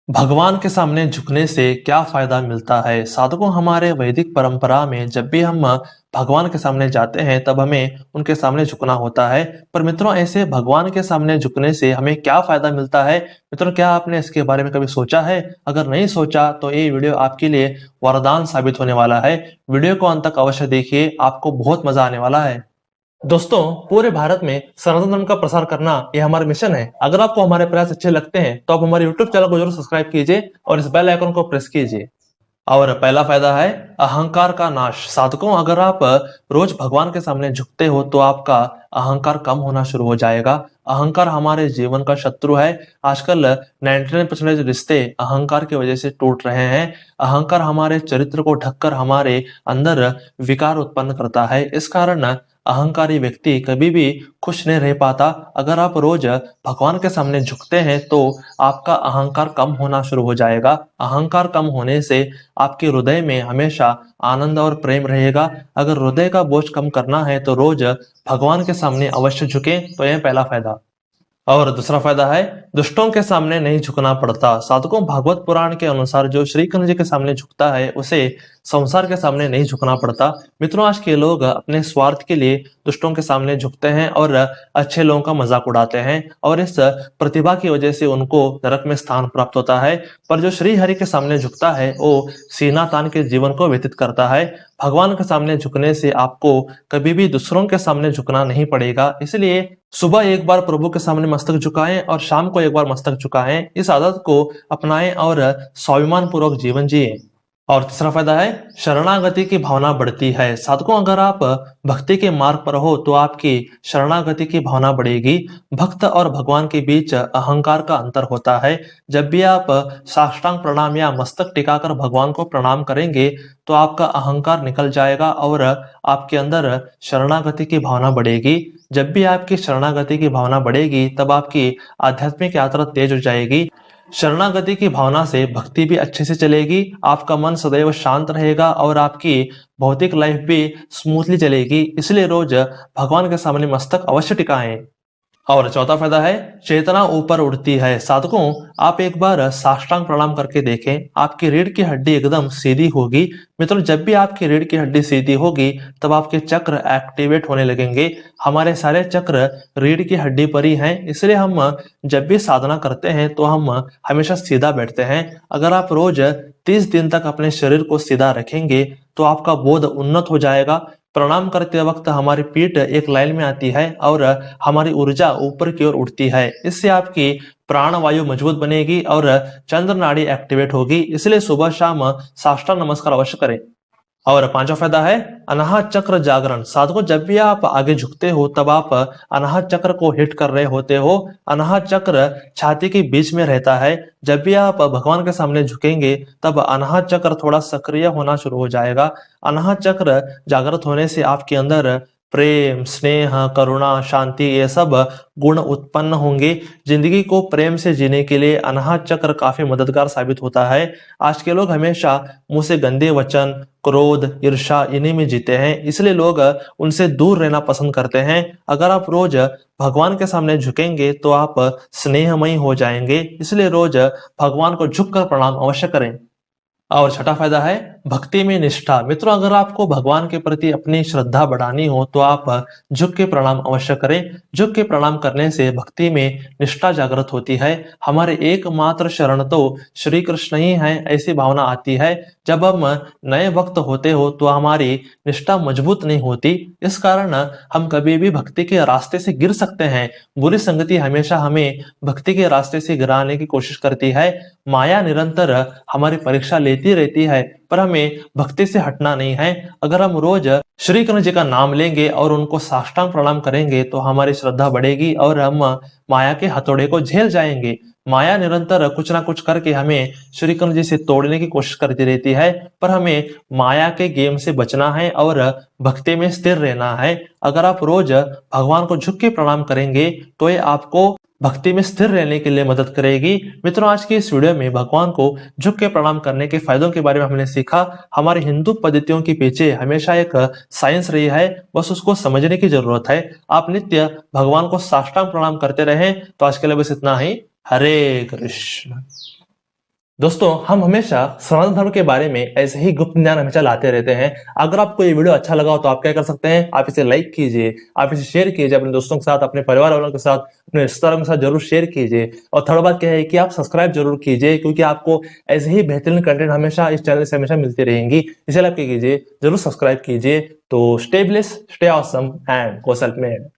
भगवान के सामने झुकने से क्या फायदा मिलता है? साधकों, हमारे वैदिक परंपरा में जब भी हम भगवान के सामने जाते हैं तब हमें उनके सामने झुकना होता है। पर मित्रों, ऐसे भगवान के सामने झुकने से हमें क्या फायदा मिलता है? मित्रों, क्या आपने इसके बारे में कभी सोचा है? अगर नहीं सोचा तो ये वीडियो आपके लिए वरदान साबित होने वाला है। वीडियो को अंत तक अवश्य देखिए, आपको बहुत मजा आने वाला है। दोस्तों, पूरे भारत में सनातन धर्म का प्रसार करना यह हमारा मिशन है। अगर आपको हमारे प्रयास अच्छे लगते हैं तो आप हमारे YouTube चैनल को जरूर सब्सक्राइब कीजिए और इस बेल आइकन को प्रेस कीजिए। और पहला फायदा है अहंकार का नाश। साधकों, अगर आप रोज भगवान के सामने झुकते हो तो आपका अहंकार कम होना शुरू हो जाएगा। अहंकार हमारे जीवन का शत्रु है। आजकल 99% रिश्ते अहंकार की वजह से टूट रहे हैं। अहंकार हमारे चरित्र को ढककर हमारे अंदर विकार उत्पन्न करता है। इस कारण अहंकारी व्यक्ति कभी भी खुश नहीं रह पाता। अगर आप रोज भगवान के सामने झुकते हैं तो आपका अहंकार कम होना शुरू हो जाएगा। अहंकार कम होने से आपके हृदय में हमेशा आनंद और प्रेम रहेगा। अगर हृदय का बोझ कम करना है तो रोज भगवान के सामने अवश्य झुके, तो यह पहला फायदा। और दूसरा फायदा है दुष्टों के सामने नहीं झुकना पड़ता। साधकों, भागवत पुराण के अनुसार जो श्री कृष्ण जी के सामने झुकता है उसे संसार के सामने नहीं झुकना पड़ता। मित्रों, आज के लोग अपने स्वार्थ के लिए दुष्टों के सामने झुकते हैं और अच्छे लोगों का मजाक उड़ाते हैं और इस प्रतिभा की वजह से उनको नरक में स्थान प्राप्त होता है। पर जो श्री हरि के सामने झुकता है वो सीना तान के जीवन को व्यतीत करता है। भगवान के सामने झुकने से आपको कभी भी दूसरों के सामने झुकना नहीं पड़ेगा। इसलिए सुबह एक बार प्रभु के सामने मस्तक झुकाएं और शाम को एक बार मस्तक झुकाएं। इस आदत को अपनाएं और स्वाभिमान पूर्वक जीवन जिए। और तीसरा फायदा है शरणागति की भावना बढ़ती है। साधकों, अगर आप भक्ति के मार्ग पर हो तो आपकी शरणागति की भावना बढ़ेगी। भक्त और भगवान के बीच अहंकार का अंतर होता है। जब भी आप साष्टांग प्रणाम या मस्तक टिकाकर भगवान को प्रणाम करेंगे तो आपका अहंकार निकल जाएगा और आपके अंदर शरणागति की भावना बढ़ेगी। जब भी आपकी शरणागति की भावना बढ़ेगी तब आपकी आध्यात्मिक यात्रा तेज हो जाएगी। शरणागति की भावना से भक्ति भी अच्छे से चलेगी, आपका मन सदैव शांत रहेगा और आपकी भौतिक लाइफ भी स्मूथली चलेगी। इसलिए रोज भगवान के सामने मस्तक अवश्य टिकाएं। और चौथा फायदा है चेतना ऊपर उठती है। साधकों, आप एक बार साष्टांग प्रणाम करके देखें, आपकी रीढ़ की हड्डी एकदम सीधी होगी। मित्रों, जब भी आपकी रीढ़ की हड्डी सीधी होगी तब आपके चक्र एक्टिवेट होने लगेंगे। हमारे सारे चक्र रीढ़ की हड्डी पर ही हैं। इसलिए हम जब भी साधना करते हैं तो हम हमेशा सीधा बैठते हैं। अगर आप रोज 30 दिन तक अपने शरीर को सीधा रखेंगे तो आपका बोध उन्नत हो जाएगा। प्रणाम करते वक्त हमारी पीठ एक लाइन में आती है और हमारी ऊर्जा ऊपर की ओर उठती है। इससे आपकी प्राण वायु मजबूत बनेगी और चंद्र नाड़ी एक्टिवेट होगी। इसलिए सुबह शाम साष्टांग नमस्कार अवश्य करें। और पांचवा फायदा है अनाहत चक्र जागरण। साधकों, जब भी आप आगे झुकते हो तब आप अनाहत चक्र को हिट कर रहे होते हो। अनाहत चक्र छाती के बीच में रहता है। जब भी आप भगवान के सामने झुकेंगे तब अनाहत चक्र थोड़ा सक्रिय होना शुरू हो जाएगा। अनाहत चक्र जागृत होने से आपके अंदर प्रेम, स्नेह, करुणा, शांति ये सब गुण उत्पन्न होंगे। जिंदगी को प्रेम से जीने के लिए अनाहत चक्र काफी मददगार साबित होता है। आज के लोग हमेशा मुंह से गंदे वचन, क्रोध, ईर्ष्या इन्हीं में जीते हैं। इसलिए लोग उनसे दूर रहना पसंद करते हैं। अगर आप रोज भगवान के सामने झुकेंगे तो आप स्नेहमयी हो जाएंगे। इसलिए रोज भगवान को झुककर प्रणाम अवश्य करें। और छठा फायदा है भक्ति में निष्ठा। मित्रों, अगर आपको भगवान के प्रति अपनी श्रद्धा बढ़ानी हो तो आप झुक के प्रणाम अवश्य करें। झुक के प्रणाम करने से भक्ति में निष्ठा जागृत होती है। हमारे एकमात्र शरण तो श्री कृष्ण ही है, ऐसी भावना आती है। जब हम नए भक्त होते हो तो हमारी निष्ठा मजबूत नहीं होती। इस कारण हम कभी भी भक्ति के रास्ते से गिर सकते हैं। बुरी संगति हमेशा हमें भक्ति के रास्ते से गिराने की कोशिश करती है। माया निरंतर हमारी परीक्षा लेती रहती है, पर हमें भक्ति से हटना नहीं है। अगर हम रोज श्री कृष्ण जी का नाम लेंगे और उनको साष्टांग प्रणाम करेंगे तो हमारी श्रद्धा बढ़ेगी और हम माया के हथौड़े को झेल जाएंगे। माया निरंतर कुछ ना कुछ करके हमें श्री कृष्ण जी से तोड़ने की कोशिश करती रहती है, पर हमें माया के गेम से बचना है और भक्ति में स्थिर रहना है। अगर आप रोज भगवान को झुक के प्रणाम करेंगे तो ये आपको भक्ति में स्थिर रहने के लिए मदद करेगी। मित्रों, आज की इस वीडियो में भगवान को झुक के प्रणाम करने के फायदों के बारे में हमने सीखा। हमारी हिंदू पद्धतियों के पीछे हमेशा एक साइंस रही है, बस उसको समझने की जरूरत है। आप नित्य भगवान को साष्टांग प्रणाम करते रहें। तो आज के लिए बस इतना ही। हरे कृष्ण। दोस्तों, हम हमेशा सनातन धर्म के बारे में ऐसे ही गुप्त ज्ञान हमेशा लाते रहते हैं। अगर आपको ये वीडियो अच्छा लगा हो तो आप क्या कर सकते हैं, आप इसे लाइक कीजिए, आप इसे शेयर कीजिए अपने दोस्तों के साथ, अपने परिवार वालों के साथ, अपने रिश्तेदारों के साथ जरूर शेयर कीजिए। और थर्ड बात क्या है कि आप सब्सक्राइब जरूर कीजिए, क्योंकि आपको ऐसे ही बेहतरीन कंटेंट हमेशा इस चैनल से हमेशा मिलती रहेंगी। इसलिए आप क्या कीजिए, जरूर सब्सक्राइब कीजिए। तो stay blessed, stay awesome and go self made.